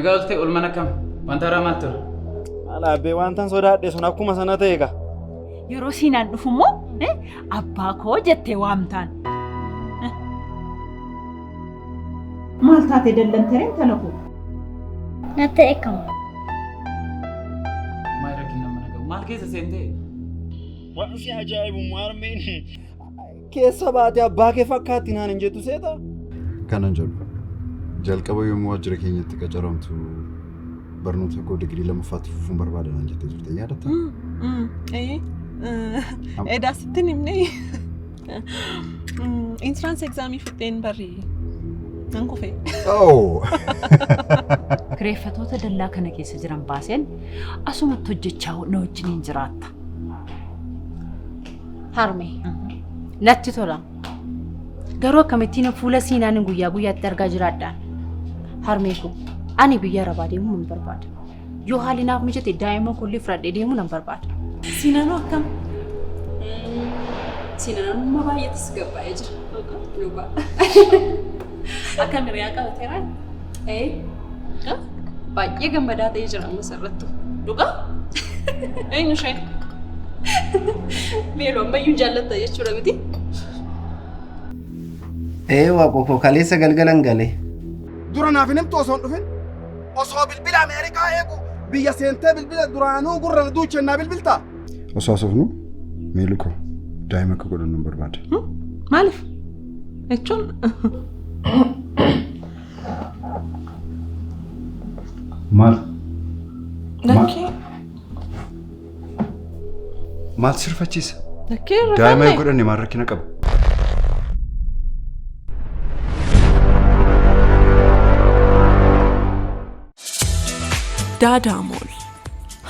Nagalte ulmana kam wanta ramatur. Ala be wantan sodaadhe sun akkuma sana ta'eega. Yeroo siinaan dhufumoo abbaa koo jettee waamtaan. Maal taatee dallantareen talaku? Natti eekamu. Maal rakkinna mana gahu maal keessa seentee? Waan si ajaa'ibu maarmeen keessa baatee abbaa kee fakkaatti naan hin jettu seeta. Kanan jedhu jalqaba yommuu waajjira keenyatti qacaramtu barnoota koo digirii lammaffaatti fufuun barbaada naan jettee turte yaadatta? Edaa sittin himne insurance examii fixeen barri nan kufee. Kireeffatoota dallaa kana keessa jiran baaseen asumatti hojjechaa na wajjiniin jiraatta. Harmee. Natti tola. Garuu akkamittiin fuula siinaan guyyaa guyyaatti argaa jiraadhaan. Harmee ko ani biyya arabaa deemuu nan barbaada. Yoo haalli naaf mijate daa'ima kollee fudhadhee deemuu nan barbaada. Siinaan akkam? Siinaan amma baay'eetis gabbaa'ee jira. Dhugaa. Akka miriyaa qabateera. Baay'ee gammadaa ta'ee jira amma sarrattu. Dhugaa? Eenyu isheen? Meeloo ammayyuu jaallatta jechuudha miti. Waaqoo kaleessa galgalan galee. Dura naaf hin himtu osoo hin dhufin. Osoo bilbila Ameerikaa eegu biyya seentee bilbila duraanuu gurra duuchennaa bilbilta. Osoo asofnu meeluko daa'ima akka godhannu barbaada. Maaliif? Jechuun maal? Lakkee. Maal sirfachiisa? Lakkee irra daa'ima godhanne maal rakkina qaba? Daadaamol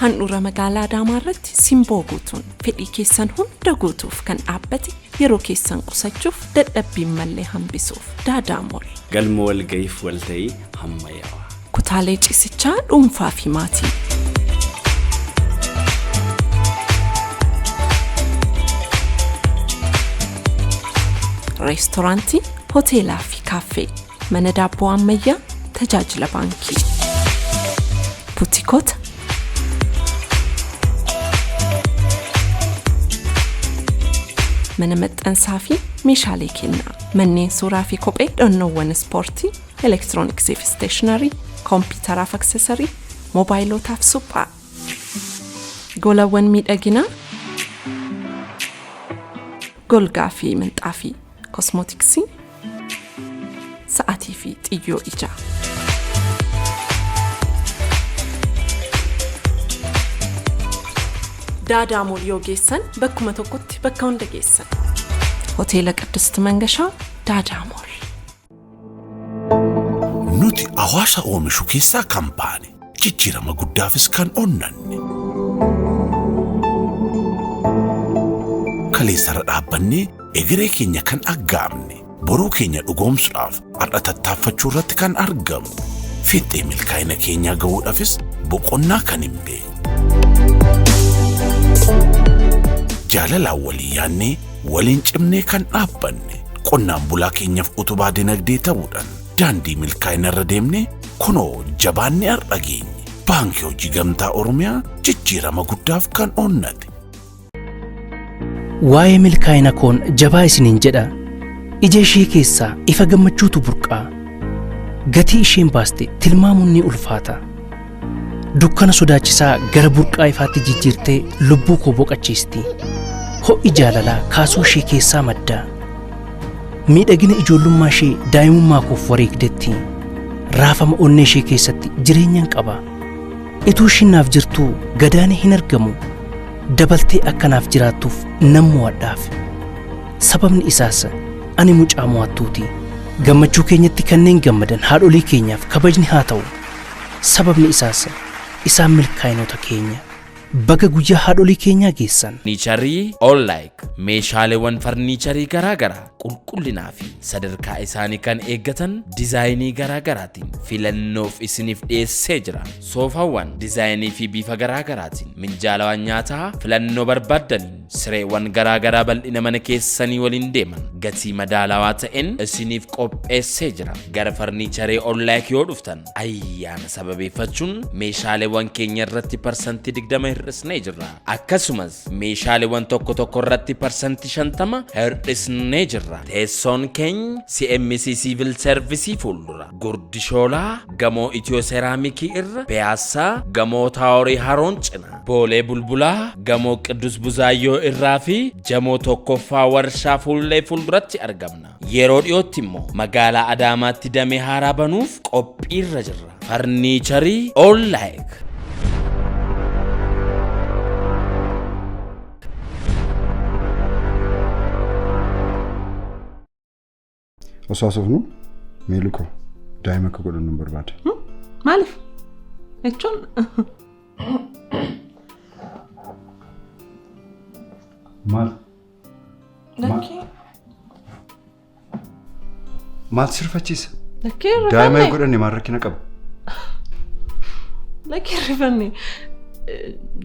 handhuura magaalaa Adaamaa irratti simboo guutuun fedhii keessan hunda guutuuf kan dhaabbate yeroo keessan qusachuuf dadhabbiin mallee hambisuuf Daadaamol. Galma walga'iif walta'ii hammayyaawaa. Kutaalee ciisichaa dhuunfaa fi maatii. Reestooraantii, hoteelaa fi kaaffee, mana daabboo ammayyaa, tajaajila baankii. Buutikoota. Mana maxxansaa fi meeshaalee kennaa. Manneen suuraa fi kophee, dhannoowwan ispoortii, elektirooniksii fi isteeshinarii, koompiyuutaraa fi aksesarii, moobaayilotaa fi suphaa. Golawwan miidhaginaa. Golgaa fi minxaafii, kosmootiksii, sa'aatii fi xiyyoo ijaa. Daadaamol yoo geessan bakkuma tokkotti bakka hunda geessan. Hoteela Qiddist Mangashaa Daadaamol. Nuti hawaasa oomishu keessaa kan baane jijjiirama guddaafis kan onnanne. Kaleessara dhaabbannee egeree keenya kan aggaamne boruu keenya dhugoomsuudhaaf har'a tattaaffachuu irratti kan argamu. Fiixee milkaa'ina keenyaa ga'uudhaafis boqonnaa kan hin beekne. Jaalalaan walii yaannee waliin cimnee kan dhaabbanne qonnaan bulaa keenyaaf utubaa dinagdee ta'uudhaan daandii milkaa'ina irra deemnee kunoo jabaannee har'a geenye. Baankii Hojii Gamtaa Oromiyaa jijjiirama guddaaf kan onnate. Waa'ee milkaa'ina koon jabaa isiniin jedha. Ija ishee keessaa ifa gammachuutu burqaa. Gatii isheen baaste tilmaamuun ni ulfaata. Dukkana sodaachisaa gara burqaa ifaatti jijjiirtee lubbuu koo boqachiisti. Ho'i jaalalaa kaasuu ishee keessaa madda. Miidhagina ijoollummaa ishee daa'imummaa koof wareegdetti. Raafama onnee ishee keessatti jireenyan qaba. Ituu ishiin naaf jirtuu gadaane hin argamu. Dabaltee akkanaaf jiraattuuf nan mo'adhaaf. Sababni isaas ani mucaa mo'attuuti. Gammachuu keenyatti kanneen gammadan haadholii keenyaaf kabajni haa ta'u. Sababni isaas isaan milkaa'inoota keenya. Baga guyyaa haadholii keenyaa geessan. Furniicharii All Like meeshaaleewwan furniicharii garaa garaa qulqullinaa fi sadarkaa isaanii kan eeggatan dizaayinii garaagaraatiin filannoof isiniif dhiyeessee jira. Soofaawwan dizaayinii fi bifa garaagaraatiin minjaalawwan nyaataa filannoo barbaaddaniin sireewwan garaagaraa bal'ina mana keessanii waliin deeman gatii madaalawaa ta'een isiniif qopheessee jira. Gara farniicharee Ollaayik yoo dhuftan ayyaana sababeeffachuun meeshaaleewwan keenya irratti parsantii 20 hir'isnee jirra. Akkasumas meeshaaleewwan tokko tokko irratti parsantii 50 hir'isnee jirra. Teessoon keenya CMC Civil Service fuuldura Gurdishoolaa gamoo Itiyoo Seeraamikii irra Piyaasaa gamoo Taaworii Haroon cina Boolee Bulbulaa gamoo Qiddus Buzaayyoo irraa fi jamoo tokkoffaa warshaa fuullee fuulduratti argamna. Yeroo dhiyootti immoo magaalaa Adaamaatti damee haaraa banuuf qophiirra jirra. Farniicharii Ollaayik. Osoo asofnu miilli koo daa'ima akka godhannu hin barbaade. Maaliif? Jechuun maal? Lakkee. Maal sirfachiisa? Lakkee rifanne. Daa'ima yoo godhanne maal rakkina qaba? Lakkee rifanne.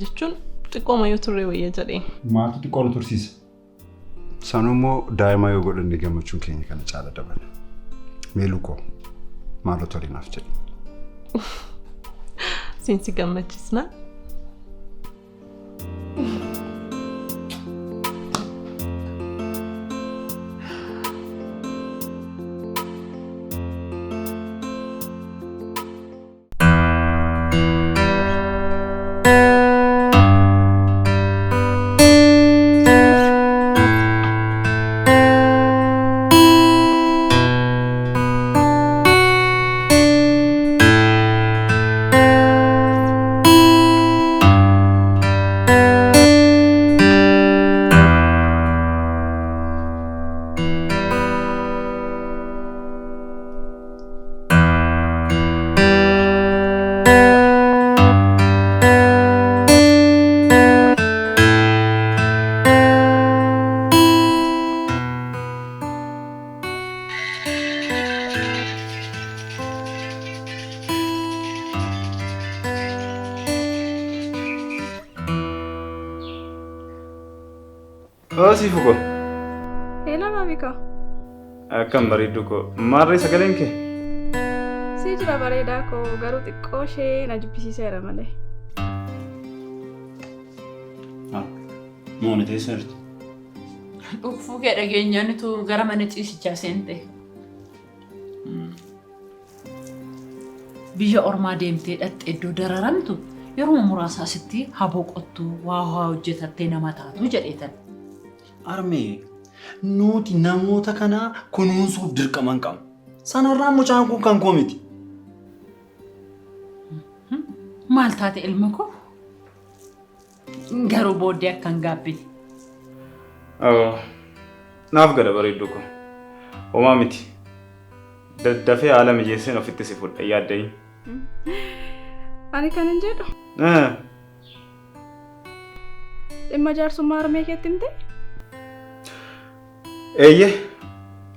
Jechuun xiqqoo mayyoo turre wayya jedhee. Maaltu xiqqoo nu tursiisa? Sanuu immoo daa'ima yoo godhanne gammachuun keenya kana caala dabala. Miilli koo maaloo tolinaaf jedhe. Siinsi gammachiisnaa. Sifu ko. Ela mabika. Akkam bareeddu ko. Maarree sagaleen kee? Si jira bareedaa ko garuu xiqqoo ishee na jibbisiiseera malee. Moona teessarti. Dhukkuu kee dhageenyaanitu gara mana ciisichaa seente. Biyya ormaa deemtee dhatte iddoo dararamtu yeroo muraasa asitti haboo qottu waa hojjetattee nama taatu jedheetan. Armee nuti namoota kana kunuunsuuf dirqaman qabna. Sanarraa mucaan kun kan koo miti. Maal taate ilma koo? Garuu booddee akkan gaabbine. Naaf gala bareeddu ko. Homaa miti. Daddafee haala mijeesseen ofitti si fudha yaaddayin. Ani kan hin jedhu. Dhimma jaarsummaa harmee keetti himte? Eeyyee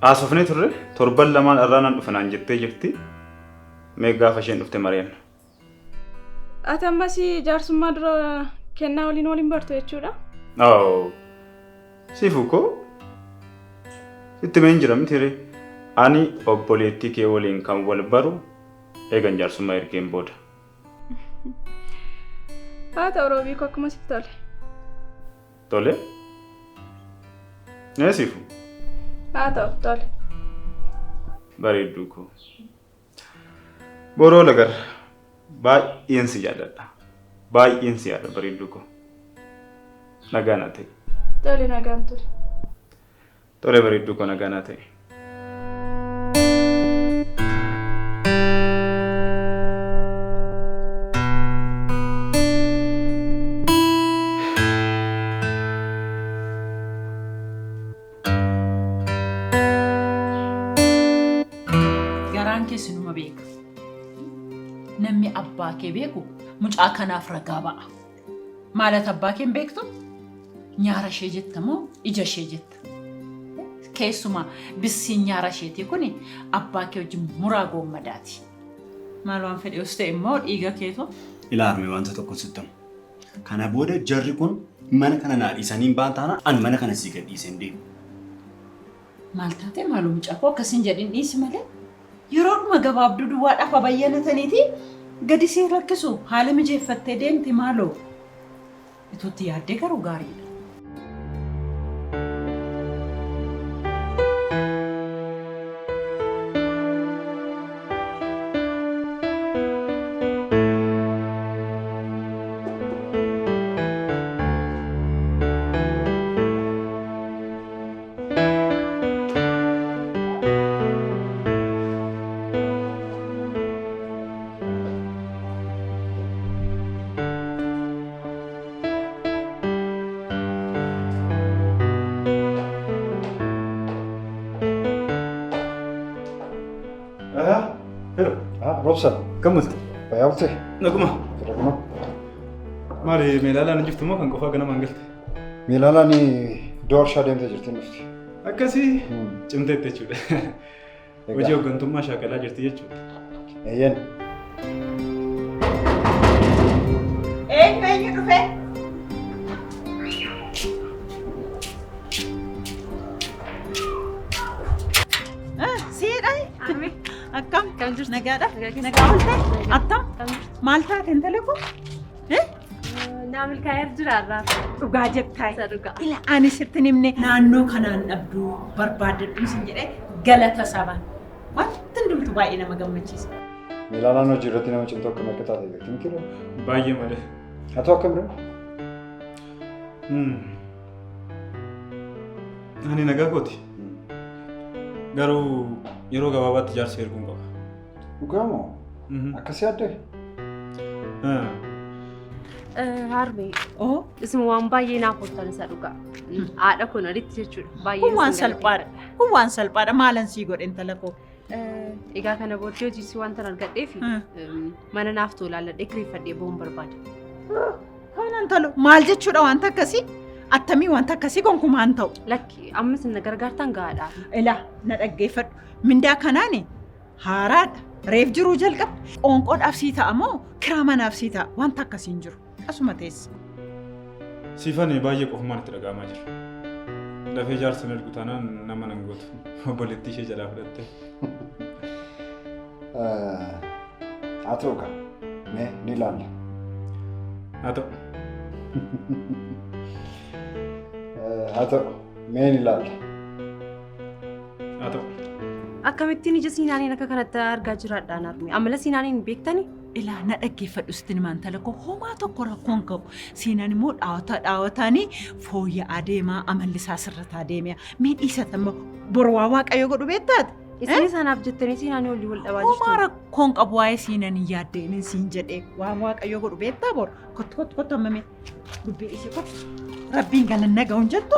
haasofnee turre torban lamaan irraa nan dhufa naan jettee jirti. Mee gaafa isheen dhufte mari'anna. Ati ammas jaarsummaa dura kennaa waliin bartu jechuudha? Sifu ko sitti meen jira miti ani obboleettii kee waliin kan wal baru eegan jaarsummaa ergeen booda. Haa ta'u roobii koo akkuma sitti tole. Tole? Nee sifu? Haa ta'u tole. Bareedduu ko. Boroo lagar baay'een si jaalladha. Baay'een si yaada bareedduu ko. Nagaan haa ta'e. Tole nagaan ture. Tole bareedduu ko nagaan haa ta'e. Sinuma beeka. Namni abbaa kee beeku mucaa kanaaf ragaa ba'a. Maalati abbaa kee beektu? Nyaara ishee jetta moo ija ishee jetta? Keessumaa bissiin nyaara isheetii kun abbaa kee wajjin muraa goommadaati. Maal waan fedhe os ta'e immoo dhiiga keetoo? Ilaalme wanta tokko sittamu. Kana booda jarri kun mana kana naa dhiisaniin baan taana an mana kana sii gad dhiiseen deemu. Maal taate maalum cafoo akkasiin jedhin dhiisi malee? Yeroo dhuma gabaabduu duwwaadhaaf abayyanataniiti gadi sii rakkisu haala mijeeffattee deemti maaloo? Ituutti yaaddee garuu gaariidha. Robson, kamu sih? Bayar sih. Naguma. Naguma. Mari melala nih juftuma kan kofa gana manggil. Melala nih door shadem te jirti nufti. Akkasi cimte te chude. Wajji hogantummaa shaakalaa jirti jechuudha. Eeyyan. Eenyu dhufe? Siidhay? Akkam? Nagaadha? Nagaa ooltee? Attam? Maal taate intala koo? Naamil kaayar jiraarraa. Dhugaa jettaa. Ila ani sitti nimne naannoo kanaan dhabduu barbaadadhu sin jedhee galata saban. Wanti hundumtu baay'ee nama gammachiisa. Melala no jirratti nama cimtuu akkam akka taate beekti miti dha? Baay'ee malee. Haa ta'u akkam dha? Ani nagaa kooti. Garuu yeroo gabaabaatti jaarsa erguun qaba. Dhugaa moo? Akkasii addee? Harmee. Isin waan baay'ee naaf ooltan isa dhugaa. Haadha kun walitti jechuudha. Baay'ee kun waan salphaadha. Kun waan salphaadha. Maalan sii godhe intala koo? Egaa kana booddee hojii wanta argadheef mana naaf tolaalladhee kireeffadhee bahuun barbaada. Kanaan tolu maal jechuudha wanta akkasii? Attamii wanta akkasii gonkumaan ta'u. Lakki ammas na gargaartan gaadha. Ilaa na dhaggeeffadhu. Mindaa kanaani haaraadha. Reef jiruu jalqaba. Qoonqoodhaaf sii ta'a moo kiraa manaaf sii ta'a wanta akkasiin jiru. Asuma teessa. Siifanii baay'ee qofumaan itti dhaga'amaa jira. Lafee jaarsa ergu taanaan nama nan gootu. Obboleettii ishee jalaa fudhatte. Haa ta'u kaa. Mee ni ilaalla. Haa ta'u. Haa ta'u. Mee ni ilaalla. Haa ta'u. Akkamittiin ija siinaaniin akka kanatti argaa jiraadhaan armi. Amala siinaaniin beektani? Ilaa na dhaggeeffadhu sitti nimaan tala koo homaa tokko rakkoon qabu. Siinaan immoo dhaawataanii fooyya'aa deemaa amalli isaa sirrataa deemaa. Mee dhiisatama borwaa waaqayyo godhu beektaati? Isin sanaaf jettanii siinaanii olii wal dhabaa jirtu. Homaa rakkoon qabu waa'ee siinaan hin yaaddeen siin jedhee waan waaqayyo godhu beektaa bor. Kottu ammame dubbii ishee kottu. Rabbiin galanna ga'uun jettu.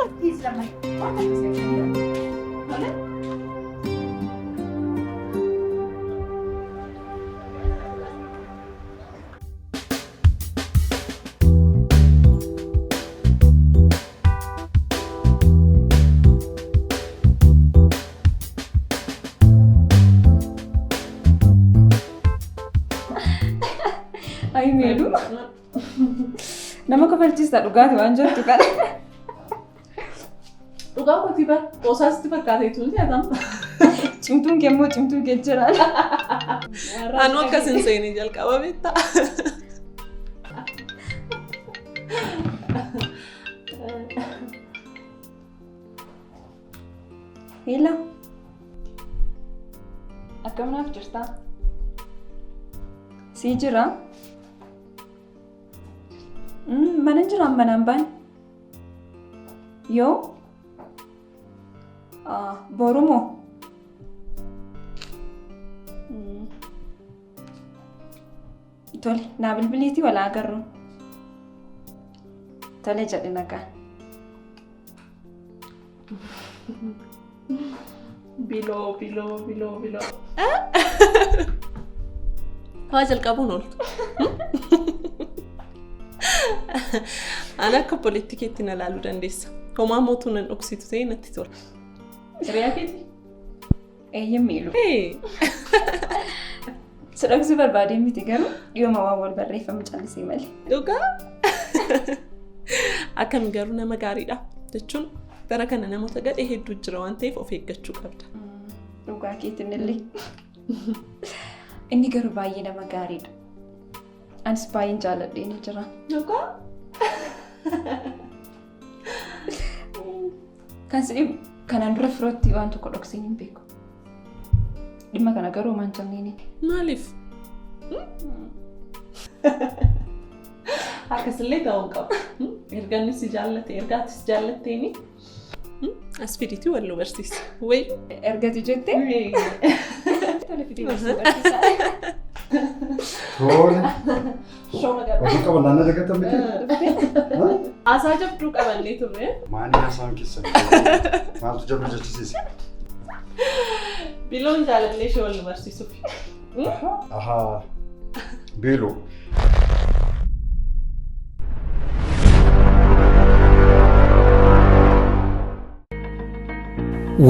Ay Meelu. Nama kafalchiista dhugaati waan jettu kana. Dhugaa kooti bar qoosaasitti fakkaateetu ni jedhama. Cimtuun kee immoo cimtuu kee jiraan. Anuu akkasiin seenii jalqaba beektaa. Hiila. Akkam naaf jirtaa? Sii jira? Mana jiraan manaan baan? Yoo? Boru moo? Tole, naa bilbiliitii walaa agarru. Tole jedhi nagaa. Biloo. Waa jalqabuun ooltu. Ani akka politikiitti na laaluu dandeessa. Homaa mootuu nan dhoksitu ta'e natti tola. Riyaakiti? Eeyyam miilu. Sodhaksuu barbaadee miti garuu dhiyooma waan wal barreeffamu callisee malee. Dhugaa? Akkam garuu nama gaariidha jechuun bara kana namoota gadhee hedduu jira waan ta'eef of eeggachuu qabda. Dhugaa keetiin illee. Inni garuu baay'ee nama gaariidha. Anis baay'een jaalladhee ni jira. Dhugaa? Kan sidhibu kanaan dura firootti waan tokko dhokseen hin beeku. Dhimma kana garuu maan jenneen. Maaliif? Akkasillee ta'uu qaba. Ergaan si jaallate, ergaatis jaallatteeni. Aspiriitii wal nu barsiisa. Wayi. Ergati jettee? Tole fidee barsiisa. Tole. Shooma gara. Waktu kapan nana dekat miti? Asaa jabduu qabannee turre. Maani asaan keessa. Maaltu jabdu jechisiisi? Biloon jaalallee ishee wal nu barsiisuuf. Ahaa. Biiloo.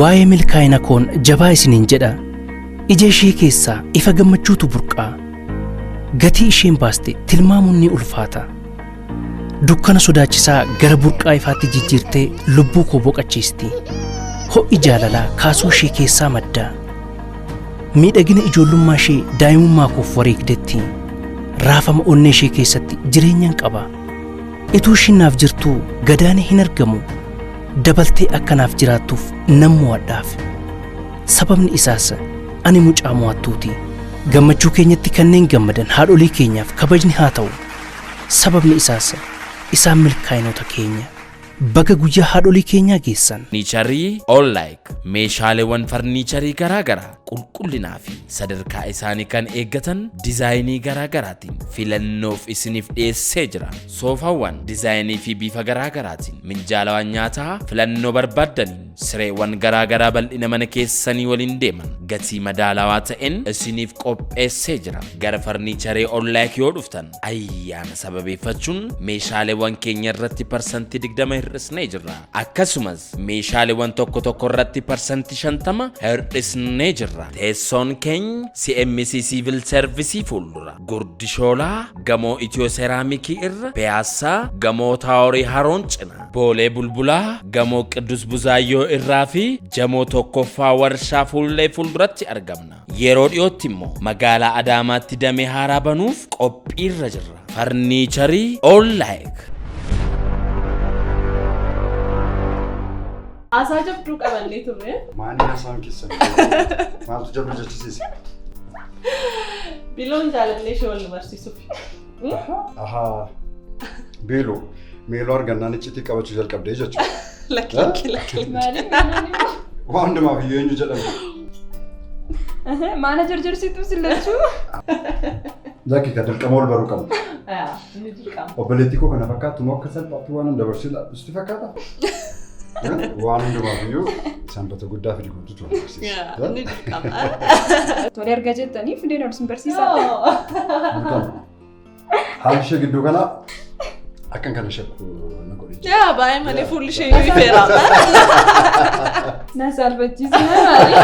Waa'ee milkaa'ina koon jabaa isiniin jedha. Ija ishee keessaa ifa gammachuutu burqaa. Gatii isheen baaste tilmaamuun ni ulfaata. Dukkana sodaachisaa gara burqaa ifaatti jijjiirtee lubbuu koo boqachiisti. Ho'i jaalalaa kaasuu ishee keessaa madda. Miidhagina ijoollummaa ishee daa'imummaa koof wareegdetti. Raafama onnee ishee keessatti jireenyaan qaba. Ituu ishiin naaf jirtuu gadaanee hin argamu. Dabaltee akkanaaf jiraattuuf nan mo'adhaaf. Sababni isaas ani mucaa mo'attuuti. Gammachuu keenyatti kanneen gammadan haadholii keenyaaf kabajni haa ta'u. Sababni isaas isaan milkaa'inoota keenya. Baga guyyaa haadholii keenyaa geessan. Farniicharii All-like meeshaaleewwan farniicharii garaagaraa qulqullinaa fi sadarkaa isaanii kan eeggatan dizaayinii garaagaraatiin filannoof isiniif dhiyeessee jira. Soofaawwan dizaayinii fi bifa garaagaraatiin minjaalawwan nyaataa filannoo barbaaddaniin sireewwan garaagaraa bal'ina mana keessanii waliin deeman gatii madaalawaa ta'een isiniif qopheessee jira. Gara farniicharii All-like yoo dhuftan ayyaana sababeeffachuun meeshaaleewwan keenya irratti parsantii 20 hir'isnee jirra. Akkasumas meeshaaleewwan tokko tokko irratti parsantii 50 hir'isnee jirra. Teessoon keenya CMC Civil Service fuuldura Gurdishoolaa gamoo Itiyoo Seeraamikii irra Piyaasaa gamoo Taaworii Haroon cina Boolee Bulbulaa gamoo Qiddus Buzaayyoo irraa fi jamoo tokkoffaa warshaa fuullee fuulduratti argamna. Yeroo dhiyootti immoo magaalaa Adaamaatti damee haaraa banuuf qophiirra jirra. Farniicharii All-like. Asaa jabduu qabannee turre. Maani asaan keessa. Maaltu jabdu jechisiisi? Biloon jaalallee ishee wal nu barsiisuuf. Ahaa. Biiloo. Meeloo argannaan iccitii qabachuu jalqabdee jechuudha. Lakki. Waan hundumaaf iyyuu eenyu jedhamu. Maana jarjarsiituu sillachuu. Lakki ka dirqama ol baruu qabna. Inni dirqama. Obboleettii koo kana fakkaatu moo akka salphaatti waan hin dabarsiin sitti fakkaata? Waan hundumaaf iyyuu sanbata guddaa fi dikuutu ture. Inni dirqama. Tole erga jettanii fideen ol sin barsiisaa. Haalli ishee gidduu kana akkan kana shakku na godhe. Yaa baay'ee malee fuulli ishee ni feeraadha. Na salphachiisi maali?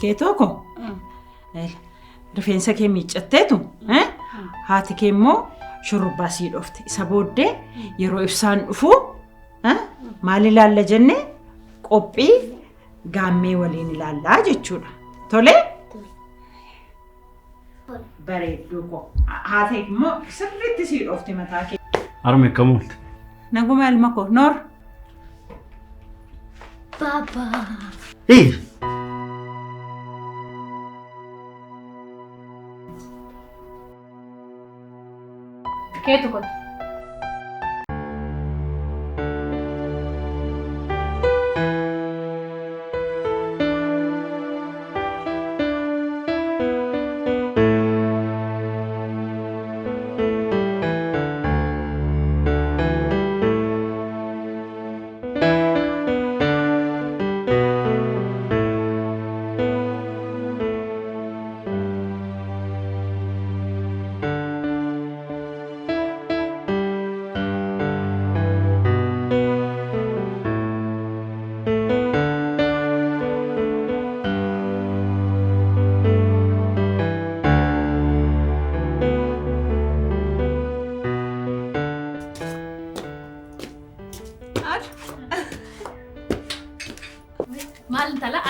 Keetoko rifeensa kee miiccatteetu haati kee immoo shurrubbaa sii dhofte isa booddee yeroo ibsaan dhufu maal ilaalla jenne qophii gaammee waliin ilaallaa jechuudha. Tole? Bareedduu koo haati immoo sirriitti sii dhofte mataa kee. Arme kamuulte. Naguma ilma koo Noor. Papa. Keetoko.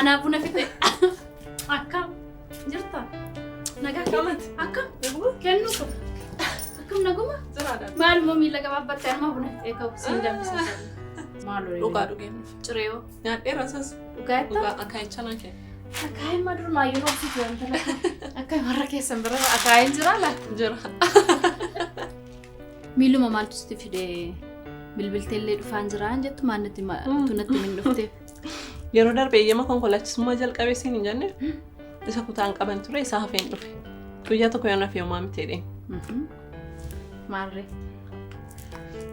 Ana buna fite. Akkam jirta? Nagaa kamat. Akkam kennu ko. Akkam naguma? Maal moo miila gabaabbattee arma buna fite ka'u siin danfisa. Maaloo dhugaa dhugeen cireo. Nyaadhee rasas. Dhugaa akaayichaa kee. Akaayii madur maayyoo roobsitu wanta lakka. Akaayii warra keessan bira akaayiin jira laa? Jira. Miiluma maaltu sitti fidee bilbilteellee dhufaan jiraan jettu maannatti tunatti min dhufteef. Yeroo darbee eeyyama konkolaachisummaa jalqabee siin hin jenne isa kutaan qaban ture isaa hafeen dhufe. Guyyaa tokko yoo nafee homaa miteedheen. Maarree.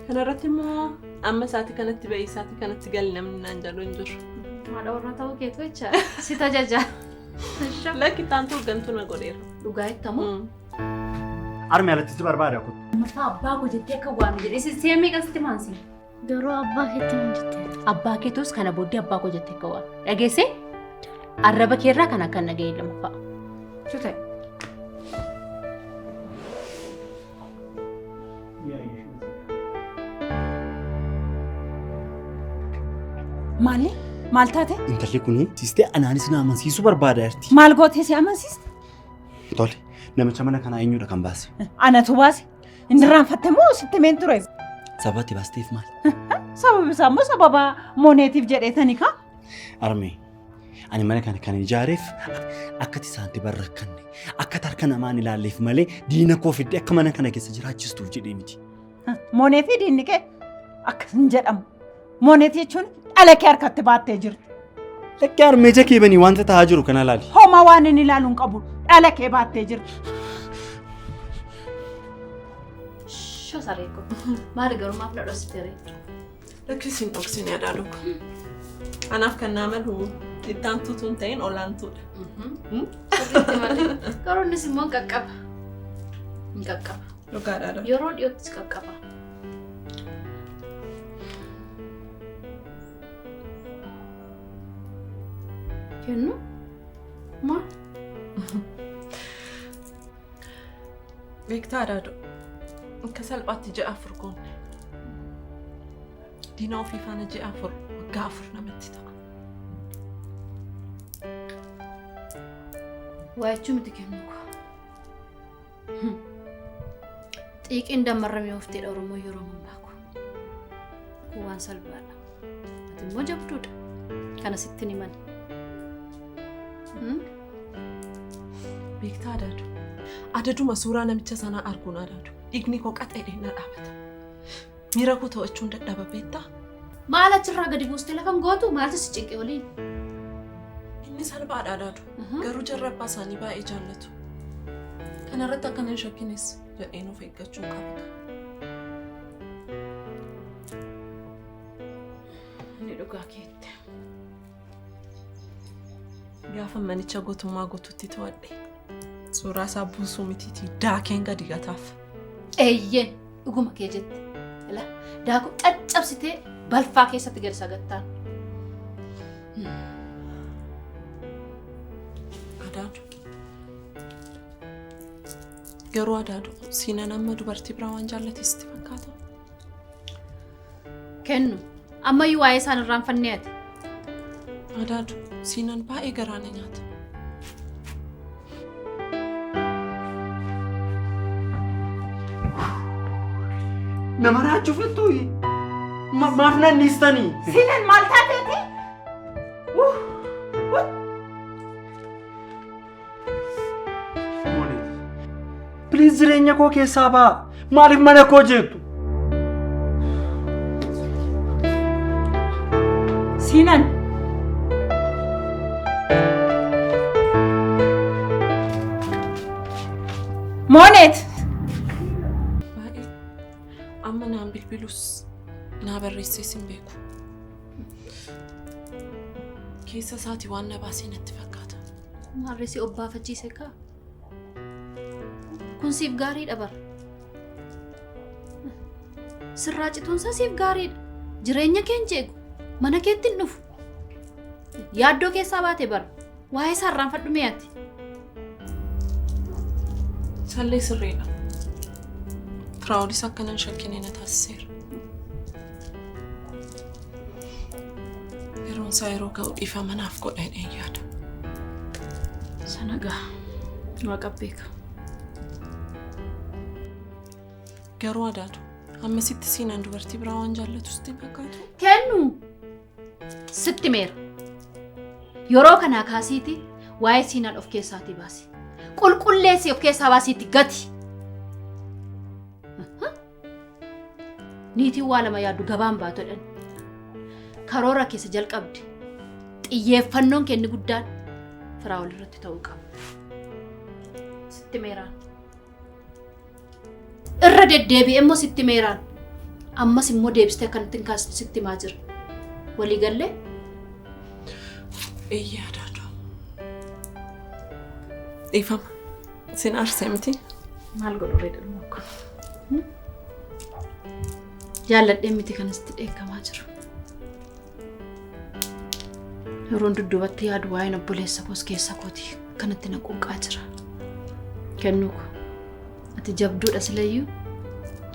Kanarratti immoo amma isaatii kanatti ba'ee isaatii kanatti gali namni naan jaloo hin jiru. Haadha warra ta'uu keetu jecha si tajaajila. Lakki taantu gantuu na godheera. Dhugaa ittamoo? Armi alatti barbaada kun. Mata abbaa koo jettee akka waan jedhe seemee qasti maansi. Garuu abbaa keetti waan jettee. Abbaa keetus kana booddee abbaa koo jettee akka waan. Dhageessee? Arraba keerraa kan akka nagahee lama fa'a. Shutee. Maali? Maal taate? Intalli kuni siistee anaanis na amansiisuu barbaada jirti. Maal gootee si amansiiste? Tole, namicha mana kanaa eenyudha kan baase? Anatu baase. Inni raanfatte moo sitti meen ture? Sababatti baasteef maal? Sababi isaa immoo sababa mooneetiif jedheetani ka? Armee, ani mana kana kan ijaareef akka tisaanti barrakkanne akka tarka namaan ilaalleef malee diina koo fidde akka mana kana keessa jiraachistuuf jedhee miti. Mooneetii diinni kee akkas hin jedhamu. Mooneetii jechuun dhala kee harkatti baattee jirti. Lakkee Armee jakee banii wanta ta'aa jiru kana ilaali. Homaa waan inni ilaaluun qabu dhala kee baattee jirti. Shoo sareeko. Maali garuu maaf na dhositeere? Lakkisiin dhoksin yaada dhugu. Anaaf kan naa malu ittaan tutuun ta'in olaantuudha. Garuu innis immoo hin qaqqaba. Hin qaqqaba. Dhugaadhaadha. Yeroo dhiyoottis qaqqaba. Kennu? Maal? Beektaa adaadhu. Akka salphaatti ji'a afur goone. Diina ofii faana ji'a afur waggaa afur namatti ta'a. Waa jechuun miti kennu koo. Xiiqiin dammarramee ofteedha Oromoo yeroo mambaaku. Kun waan salphaadha. Ati immoo jabduudha. Kana sittin himani. Beektaa adaadhu. Adaduma suuraa namicha sanaa arguun adaadhu. Dhiigni koo qaxeedhee na dhaabata. Miira koo to'achuun dadhaba beektaa? Maal achirraa gadi buustee lafan gootu maaltu si cinqe waliin? Inni salphaadha adaadhu. Garuu jarra abbaa isaanii baay'ee jaallatu. Kanarratti akkana hin shakkines jedheen of eeggachuu qaba. Inni dhugaa keette. Gaafa manicha gootummaa gootutti to'adhe. Suuraa isaa buusuu mitiitii daakeen gadi gataaf. Eeyyee dhuguma kee jette. Daakuu caccabsitee balfaa keessatti gadi sagattaan. Adaadhu. Garuu adaadhu siinan amma dubartii biraa waan jaallateesitti fakkaata. Kennu ammayyuu waa'ee isaan irraanfannee ati. Adaadhu siinan baay'ee garaa na nyaata. Nama raachuufattu maaf nanniistanii? Siinan maal taateeti? Please jireenya koo keessaa ba'a. Maaliif mana koo jettu? Siinan. Moonet. Amma naan bilbilus naa barreessees hin beeku. Keessa isaatii waan na baasee natti fakkaata. Maarreessi obbaafachiise kaa? Kun siif gaariidha bara. Sirraa cituunsa siif gaariidha. Jireenya keenya eegu. Mana keetti hin dhufu. Yaaddoo keessaa baate bara. Waa'ee isaa irraanfadhu mi'aatti. Sallee sirriidha. Firaa'olis akkanan shakkine na taasiseera. Yeroo yeroon isaa yeroo ga'u dhiifa manaaf godhee yaada. Sanagaa waaqa beeka. Garuu adaatu ammasitti siinaan dubartii biraa waan jaallatu sitti fakkaatu. Kennu sitti meera. Yeroo kanaa kaasiiti waa'ee siinaan of keessaatii baasi. Qulqulleessi of keessaa baasiitti gati. Niitiin waa lama yaaddu gabaan baatodhan. Karoora keessa jalqabdi. Xiyyeeffannoon kenni guddaan firaa walirratti ta'uu qaba. Sitti meeraan. Irra deddeebi'ee immoo sitti meeraan. Ammas immoo deebistee akkanatti kaasti sitti maa jira. Walii gallee? Iyyaadaadha. Dhiifama. Sin arsee miti? Maal godhu reedha akka. Jaalladhee miti kanatti dheekkamaa jiru. Yeroon dudduubatti yaadu waa'een obboleessa koos keessa kooti kanatti na quuqaa jira. Kennuu ko ati jabduudha silayyuu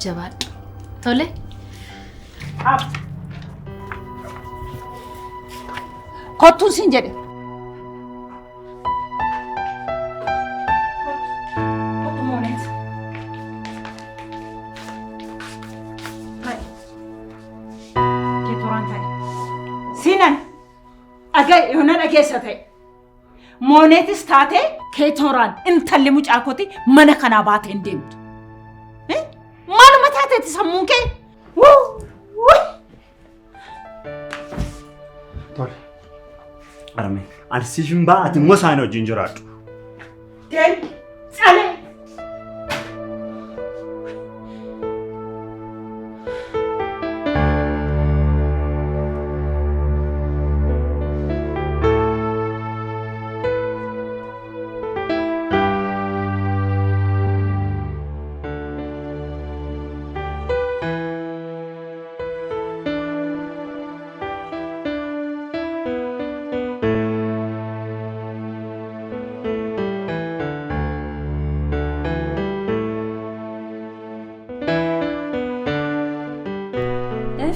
jabaadhu. Tole? Kottuun siin jedhe. Yoona dhageessa ta'e mooneetis taatee keetoraan intalli mucaakooti mana kanaa baatee hin deemtu. Maaluma taateeti sammuun kee? Tole. Arme, ani siifin ba'a ati immoo isaan wajjin jiraadhu. Deemi, calee.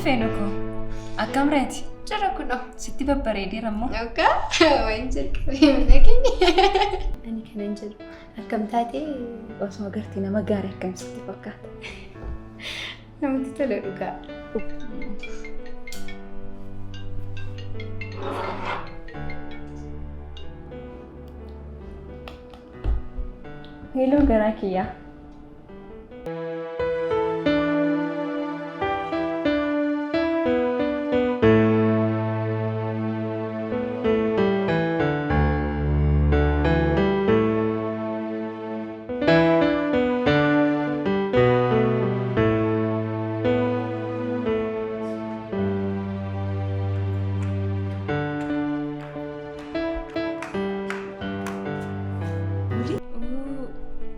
Fenuko, akkam reeti? Jara kuno. Sitti babbareedeera ammoo. Akka waan jalqabee nagini. Ani kanan jedhu akkam taate osoo agartee nama gaarii akkam sitti fakkaata. Namatti tola dhugaa. Hello garaa kiyyaa.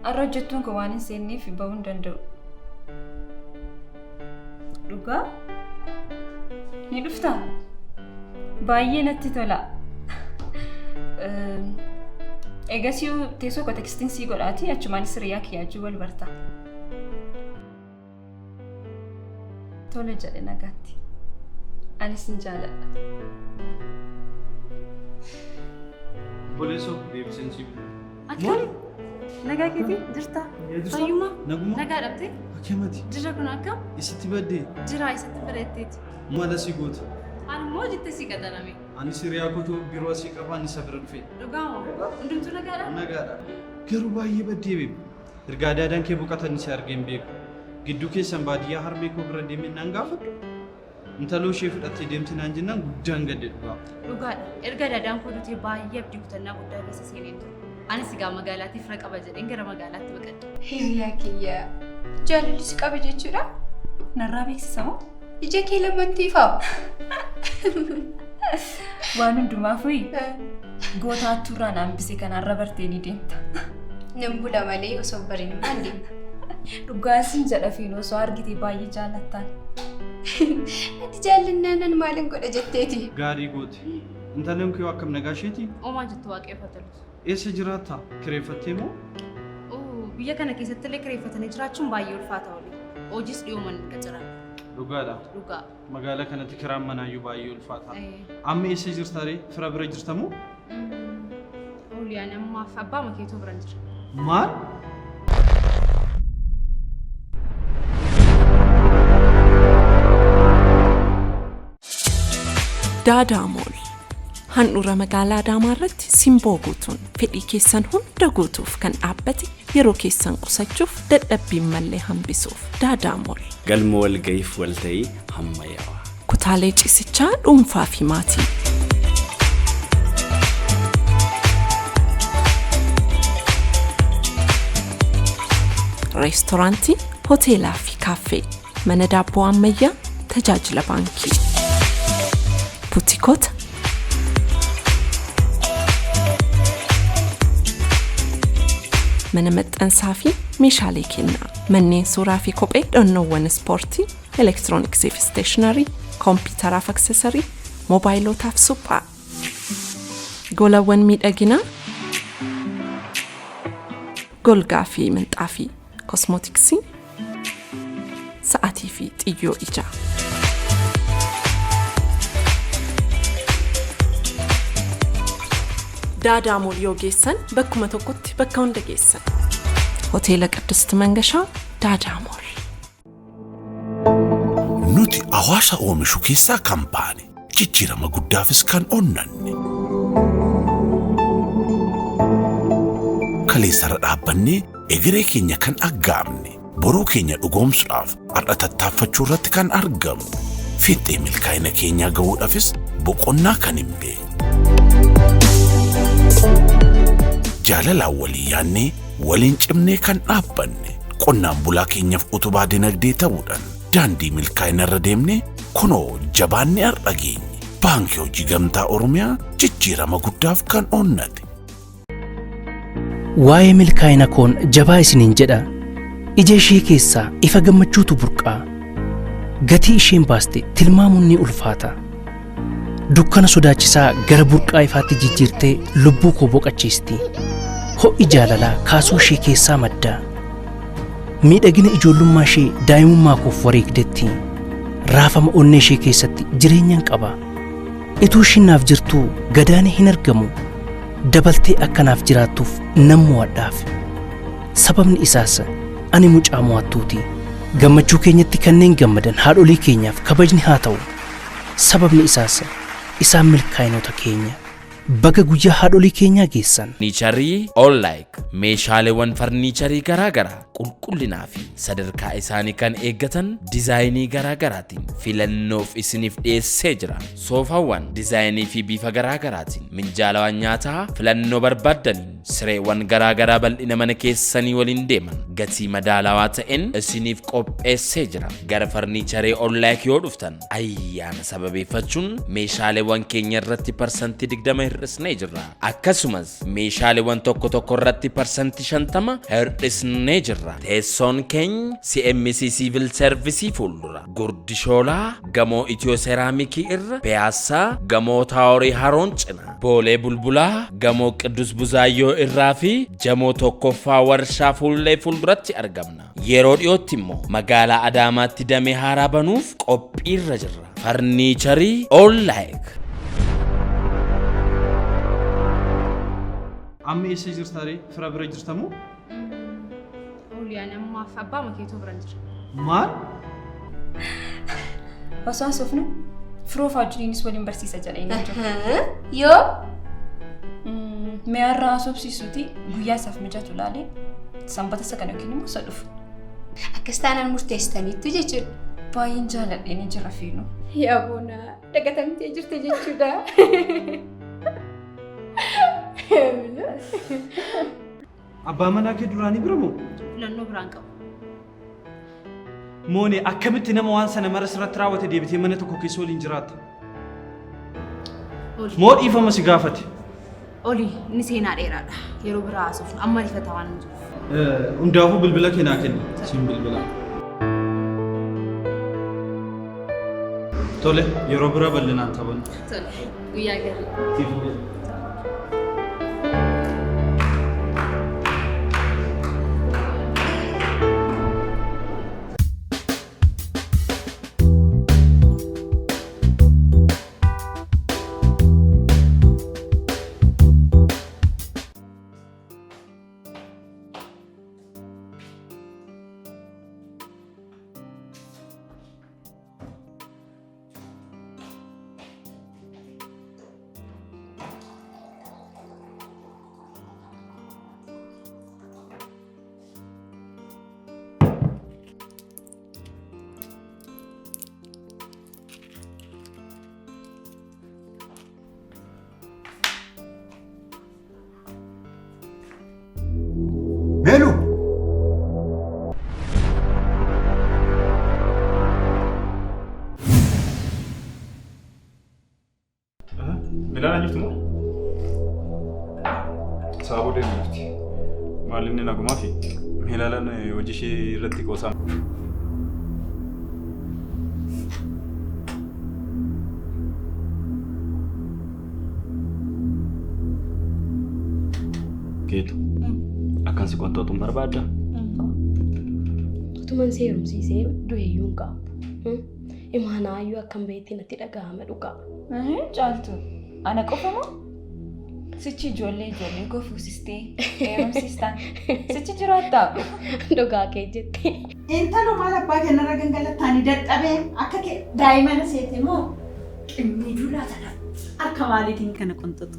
Arrojjettuun ko waan hin seenneef bahuu hin danda'u. Dhugaa? Ni dhuftaa? Baay'ee natti tola. Eegasii teessoo koo tekstiin sii godhaati achumaanis hiriyaa kiyyaachuu wal bartaa. Tole jedhe nagaatti. Anis hin jaaladha. Boleessoo deebiseen sii bilu. Akkami? Nagaa keetii jirta? Fayyummaa? Naguma? Nagaa dhabdee? Akkamitti? Jirra kun akkam? Isatti baddee? Jira isatti bareetteeti. Maala si goota? Ani immoo jettee si qaxarame. Ani siriyaa kootu biroo asii qabaan isa bira dhufe. Dhugaa moo? Hundumtuu nagaadha? Nagaadha. Garuu baay'ee baddee beeku. Ergaa daadaan kee boqotan isa argeen beeku. Gidduu keessan baadiyyaa harmee koo bira deemee naan gaafadhu. Intaloo ishee fudhattee deemti naan jennaan guddaan gadde dhugaa. Dhugaadha. Erga daadaan koo dhutee baay'ee abdii kutannaa guddaa keessa seeneen ture. Anis egaa magaalaatti fira qaba jedheen gara magaalaatti baqadde. Hiriyaa kiyya. Jaalalli si qaba jechuudha? Narraa beeksisa moo? Ija kee lamantiifaa. Waan hundumaafuu goota turraa hambisee kanarra bartee ni deemta. Nan bula malee osoo bariin maan deemta. Dhugaasin jedha fiin osoo argitee baay'ee jaallattaan. Ati jaallannaan maalin godha jetteeti? Gaarii gooti. Intalleen koo akkam nagaa isheeti? Oomaa jettu waaqeffatalu. Eessa jiraata? Kireeffattee moo? Biyya kana keessatti illee kireeffatanii jiraachuun baay'ee ulfaata oli. Hojiis dhiyooman qacaran. Dhugaadha. Dhugaa. Magaalaa kanatti kiraan manaayyuu baay'ee ulfaata. Amma eessa jirta ree? Fira bira jirta moo? Oliyaan ammaaf abbaa makeetuu bira jira. Maal? Daadaa Mool handhuura magaalaa Adaamaa irratti simboo guutuun fedhii keessan hunda guutuuf kan dhaabbate yeroo keessan qusachuuf dadhabbiin mallee hambisuuf Daadaa Mool. Galma walga'iif walta'ii hammayyaawaa. Kutaalee ciisichaa dhuunfaa fi maatii. Reestooraantii, hoteelaa fi kaaffee, mana daabboo ammayyaa, tajaajila baankii. Buutikoota. Mana maxxansaa fi meeshaalee kennaa. Manneen suuraa fi kophee dhannoowwan ispoortii, elektirooniksii fi isteeshinarii, koompiyuutaraa fi aksesarii, moobaayilotaa fi suphaa. Golawwan miidhaginaa. Golgaa fi minxaafii, kosmootiksii, sa'aatii fi xiyyoo ijaa. Daadaa Mool yoo geessan bakkuma tokkotti bakka hunda geessan. Hoteela Qiddusti Mangashaa Daadaa Mool. Nuti hawaasa oomishu keessaa kan baane jijjiirama guddaafis kan onnanne. Kaleessara dhaabbannee egeree keenya kan aggaamne boruu keenya dhugoomsuudhaaf har'a tattaaffachuu irratti kan argamu. Fiixee milkaa'ina keenyaa ga'uudhaafis boqonnaa kan hin beekne. Jaalalaan walii yaannee waliin cimnee kan dhaabbanne qonnaan bulaa keenyaaf utubaa dinagdee ta'uudhaan daandii milkaa'ina irra deemnee kunoo jabaannee har'a geenye. Baankii Hojii Gamtaa Oromiyaa jijjiirama guddaaf kan onnate. Waa'ee milkaa'ina koon jabaa isiniin jedha. Ija ishee keessaa ifa gammachuutu burqaa. Gatii isheen baaste tilmaamuun ni ulfaata. Dukkana sodaachisaa gara burqaa ifaatti jijjiirtee lubbuu koo boqachiisti. Ho'i jaalalaa kaasuu ishee keessaa madda. Miidhagina ijoollummaa ishee daa'imummaa koof wareegdetti. Raafama onnee ishee keessatti jireenyaan qaba. Ituu isheen naaf jirtuu gadaanee hin argamu. Dabaltee akkanaaf jiraattuuf nan mo'adhaaf. Sababni isaas ani mucaa mo'attuuti. Gammachuu keenyatti kanneen gammadan haadholii keenyaaf kabajni haa ta'u. Sababni isaas isaan milkaa'inoota keenya. Baga guyyaa haadholii keenyaa geessan. Farniicharii All-like meeshaaleewwan farniicharii garaagaraa qulqullinaa fi sadarkaa isaanii kan eeggatan dizaayinii garaagaraatiin filannoof isiniif dhiyeessee jira. Soofaawwan dizaayinii fi bifa garaagaraatiin minjaalawwan nyaataa filannoo barbaaddaniin sireewwan garaagaraa bal'ina mana keessanii waliin deeman gatii madaalawaa ta'een isiniif qopheessee jira. Gara farniicharii All-like yoo dhuftan ayyaana sababeeffachuun meeshaaleewwan keenya irratti parsantii 20 hir'isnee jirra. Akkasumas meeshaaleewwan tokko tokko irratti parsantii 50 hir'isnee jirra. Teessoon keenya CMC Civil Service fuuldura Gurdishoolaa gamoo Itiyoo Seeraamikii irra Piyaasaa gamoo Taaworii Haroon cina Boolee Bulbulaa gamoo Qiddus Buzaayyoo irraa fi jamoo tokkoffaa warshaa fuullee fuulduratti argamna. Yeroo dhiyootti immoo magaalaa Adaamaatti damee haaraa banuuf qophiirra jirra. Farniicharii All-like. Amma eessa jirta ree? Fira bira jirta moo? Oliyaan ammaaf abbaa makeetuu bira jira. Maal? Osoo asofnu firoo faajjiniinis waliin barsiisa jedhanii jiru. Yoo? Mi'aarraa asobsiisuuti guyyaa isaaf mijatu laalee sanbata isa kana yookiin immoo isa dhufu. Akkas taanaan murteessitaniittu jechuudha. Baay'een jaaladheen jira fiinu. Yaa boona dagatamtee jirte jechuudha. Abbaa manaa kee duraanii bira moo? Filannoo biraan qabu. Moonee akkamitti nama waan sana mara sirratti raawwate deebitee mana tokko keessa waliin jiraatta? Moo dhiifama si gaafate? Oli inni seenaa dheeraadha. Yeroo biraa haasofnu amma rifata waan hin jiru. Hundaafuu bilbila kee naa kenni. Siin bilbila. Tole yeroo biraa bal'inaan taphannu. Tole guyyaa gaarii. Meelu! Milaan jirtu moo? Saaboo deemti. Maalinni nagumaa fi Milaalaan hojii ishee irratti qoosaa. Keetu akkan si qonxootuun barbaadda? Utuman seerumsiisee du'eeyyuun qabu. Imaanaayyuu akkam beetti natti dhagahama dhugaa. Caaltu ana qofa moo? Sichi ijoollee koo fuusistee heerumsiistaan sichi jiraattaa? Dhugaa kee jettee. Intalo maal abbaa kennarra gangalattaanii dadhabee akka daa'imman seete moo qimmii duulaa sana akka maaliitiin kana qonxotu?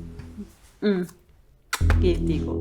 Geettii koo.